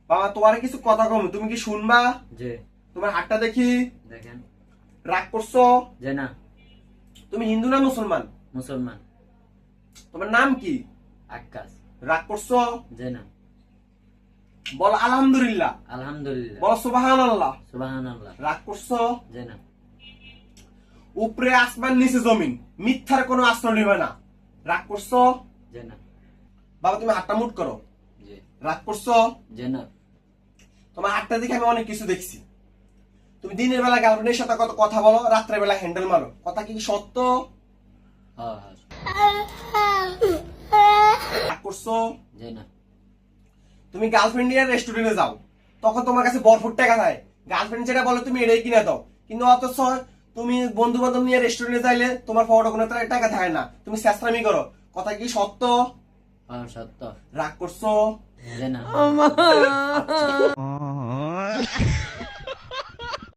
বাবা তোমার কিছু কথা কম, তুমি কি শুনবা? যে তোমার হাতটা দেখি। দেখেন। রাগ করছো? যে না। তুমি হিন্দু না মুসলমান? মুসলমান। তোমার নাম কি? আকাশ। রাগ করছো? যে না। বল আলহামদুলিল্লাহ। আলহামদুলিল্লাহ। বল সুবহানাল্লাহ। সুবহানাল্লাহ। রাগ করছো? যে না। উপরে আসমান নিচে জমিন, মিথ্যার কোনো আশ্রয় নিবে না। রাগ করছো? যে না। বাবা তুমি হাতটা মুট করো। যে রাগ করছো? যে না। তোমার হাতটা দেখে আমি অনেক কিছু দেখছি। তুমি দিনের বেলা গার্লফ্রেন্ডের সাথে কত কথা বলো, রাত্রের বেলা হ্যান্ডেল মারো, কথা কি সত্য? হ্যাঁ হ্যাঁ। রাগ করছো? যে না। তুমি গার্লফ্রেন্ড নিয়ে রেস্টুরেন্টে যাও, তখন তোমার কাছে ভরপুর টাকা থাকে, গার্লফ্রেন্ড যেটা বলে তুমি এটাই কিনে দাও। কিন্তু অথচ তুমি বন্ধু বান্ধব নিয়ে রেস্টুরেন্টে যাইলে তোমার ফটো কোনো টাকা থাকে না, তুমি চেষ্টামি করো, কথা কি সত্য? হ্যাঁ সত্য। রাগ করছো? যে না।